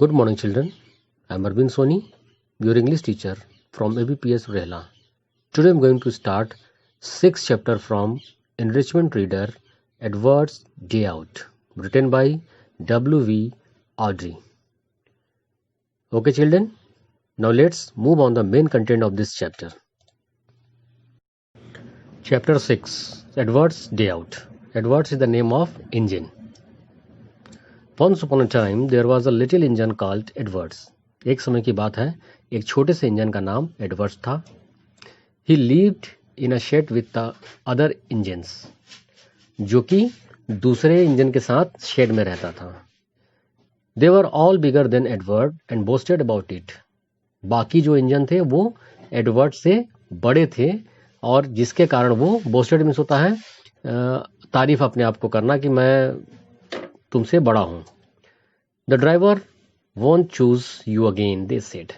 Good morning, children. I am Arvind Soni, your English teacher from ABPS Rehla. Today I am going to start 6th chapter from Enrichment Reader, Edward's Day Out, written by W.V. Awdry. Okay, children. Now let's move on the main content of this chapter. Chapter 6, Edward's Day Out. Edwards is the name of engine. Once upon a time there was a little engine called Edwards. एक समय की बात है, एक छोटे से engine का नाम एडवर्ड्स था. He lived in a shed with the other engines, जो कि दूसरे इंजन के साथ शेड में रहता था. They were all bigger than Edward and boasted about it. बाकी जो इंजन थे वो एडवर्ड से बड़े थे और जिसके कारण वो बोस्टेड मीन्स होता है तारीफ अपने आप को करना कि मैं तुमसे बड़ा हूं. The driver won't choose you again, they said.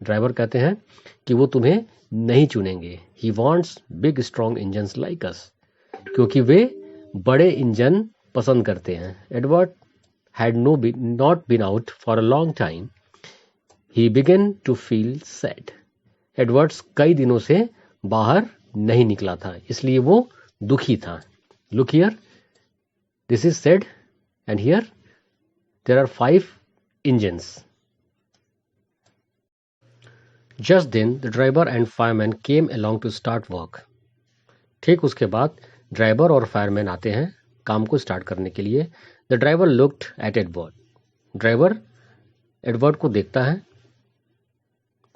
Driver कहते हैं कि वो तुम्हें नहीं चुनेंगे. He wants big strong engines like us, क्योंकि वे बड़े इंजन पसंद करते हैं. Edward had not been out for a long time. He began to feel sad. Edward's कई दिनों से बाहर नहीं निकला था, इसलिए वो दुखी था. Look here, this is said and here there are 5 engines. Just then the driver and fireman came along to start work. ठीक उसके बाद ड्राइवर और फायरमैन आते हैं काम को स्टार्ट करने के लिए. The driver looked at Edward. Driver Edward को देखता है.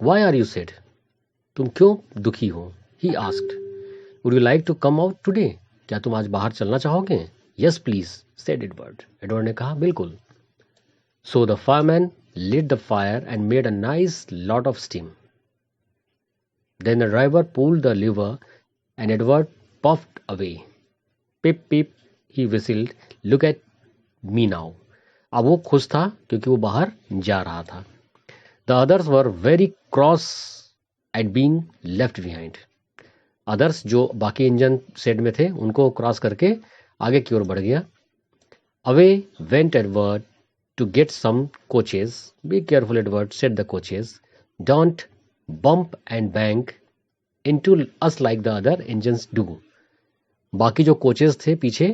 Why are you sad? तुम क्यों दुखी हो? He asked. Would you like to come out today? क्या तुम आज बाहर चलना चाहोगे? Yes please, said Edward. Edward ने कहा बिल्कुल. So the fireman lit the fire and made a nice lot of steam. Then the driver pulled the lever and Edward puffed away. Pip pip, he whistled. Look at me now. अब वो खुश था क्योंकि वो बाहर जा रहा था. The others were very cross at being left behind. Others जो बाकी इंजन शेड में थे उनको क्रॉस करके आगे की ओर बढ़ गया. Away went Edward to get some coaches. Be careful, Edward, said the coaches. Don't bump and bang into us like the other engines do. बाकी जो कोचेस थे पीछे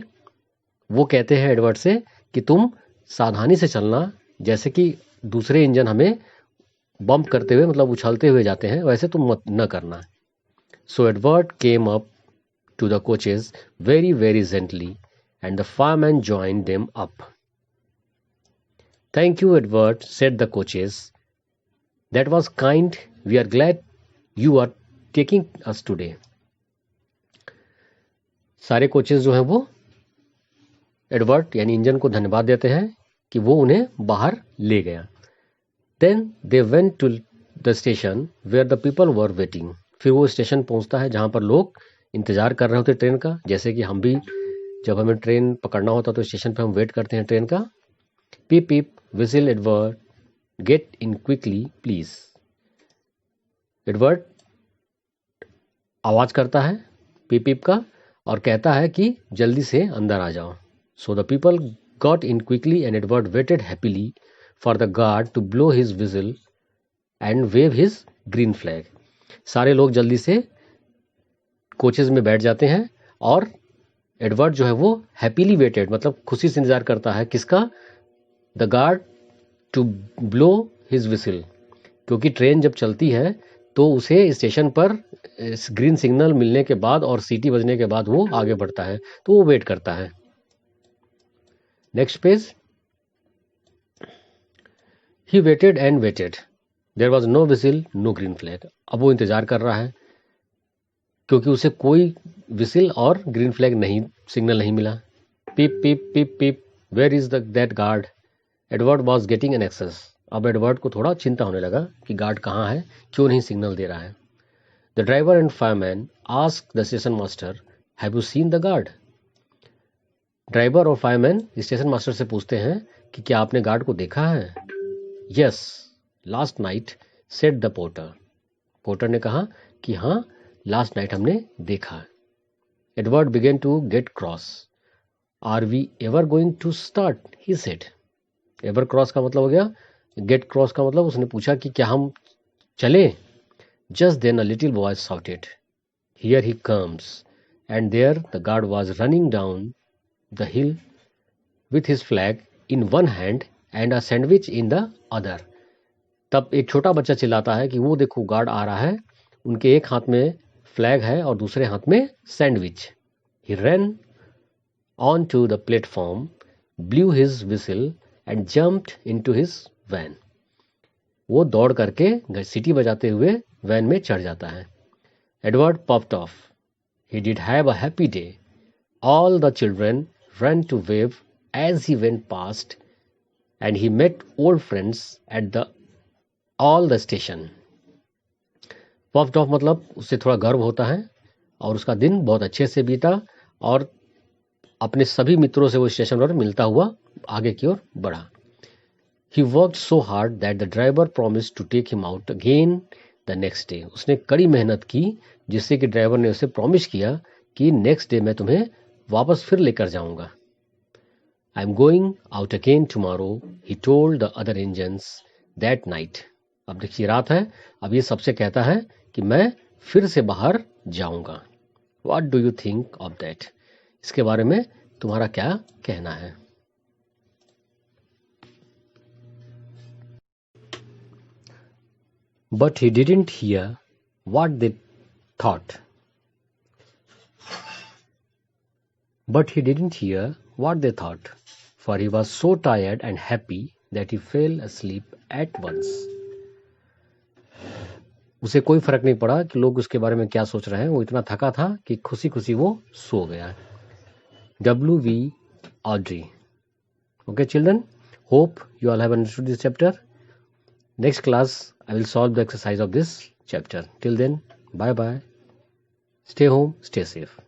वो कहते हैं एडवर्ड से कि तुम सावधानी से चलना, जैसे कि दूसरे इंजन हमें बम्प करते हुए मतलब उछलते हुए जाते हैं वैसे तुम मत न करना. So Edward came up to the coaches very very gently and the fireman joined them up. Thank you, Edward, said the coaches. That was kind. We are glad you are taking us today. सारे coaches जो हैं वो Edward यानी engine को धन्यवाद देते हैं कि वो उन्हें बाहर ले गया. Then they went to the station where the people were waiting. फिर वो स्टेशन पहुंचता है जहां पर लोग इंतजार कर रहे होते ट्रेन का, जैसे कि हम भी जब हमें ट्रेन पकड़ना होता तो स्टेशन पे हम वेट करते हैं ट्रेन का. Peep peep whistle Edward, get in quickly please. Edward आवाज करता है पीप पीप का और कहता है कि जल्दी से अंदर आ जाओ. So the people got in quickly and Edward waited happily for the guard to blow his whistle and wave his green flag. सारे लोग जल्दी से कोचेज में बैठ जाते हैं और एडवर्ड जो है वो हैप्पीली वेटेड मतलब खुशी से इंतजार करता है किसका? The guard to blow his whistle, क्योंकि ट्रेन जब चलती है तो उसे स्टेशन पर ग्रीन सिग्नल मिलने के बाद और सीटी बजने के बाद वो आगे बढ़ता है, तो वो वेट करता है. Next page. He waited and waited. There was no whistle no green flag. अब वो इंतजार कर रहा है क्योंकि उसे कोई विसिल और ग्रीन फ्लैग नहीं सिग्नल नहीं मिला. Pip pip pip pip, where is that guard? Edward was getting an anxious. अब एडवर्ड को थोड़ा चिंता होने लगा कि गार्ड कहाँ है, क्यों नहीं सिग्नल दे रहा है. The driver and fireman ask the station master, have you seen the guard? Driver और फायरमैन स्टेशन मास्टर से पूछते हैं कि क्या आपने गार्ड को देखा है? Yes, last night, said the porter. Porter ने कहा कि हाँ, लास्ट नाइट हमने देखा. Edward began to get cross. Are we ever going to start? He said. Ever cross का मतलब हो गया गेट क्रॉस का मतलब उसने पूछा कि क्या हम चलें? Just then a little voice shouted, "Here he comes!" And there the guard was running down the hill with his flag in one hand and a sandwich in the other. तब एक छोटा बच्चा चिल्लाता है कि वो देखो गार्ड आ रहा है, उनके एक हाथ में फ्लैग है और दूसरे हाथ में sandwich. He ran onto the platform, blew his whistle and jumped into his van. वो दौड़ करके सीटी बजाते हुए वैन में चढ़ जाता है. Edward puffed off. He did have a happy day. All the children ran to wave as he went past, and he met old friends at all the station. Puffed off मतलब उससे थोड़ा गर्व होता है और उसका दिन बहुत अच्छे से बीता और अपने सभी मित्रों से वो स्टेशन पर मिलता हुआ आगे की ओर बढ़ा. He worked so hard that the driver promised to take him out again the next day. उसने कड़ी मेहनत की जिससे कि ड्राइवर ने उसे प्रॉमिस किया कि नेक्स्ट डे मैं तुम्हें वापस फिर लेकर जाऊंगा. I am going out again tomorrow, he told the other engines that night. अब देखिए रात है, अब ये सबसे कहता है कि मैं फिर से बाहर जाऊंगा. What do you think of that? इसके बारे में तुम्हारा क्या कहना है? But he didn't hear what they thought. For he was so tired and happy that he fell asleep at once. उसे कोई फर्क नहीं पड़ा कि लोग उसके बारे में क्या सोच रहे हैं. वो इतना थका था कि खुशी खुशी वो सो गया. W.V. Audrey. Okay, children, hope you all have understood this chapter. Next class, I will solve the exercise of this chapter. Till then, bye bye. Stay home, stay safe.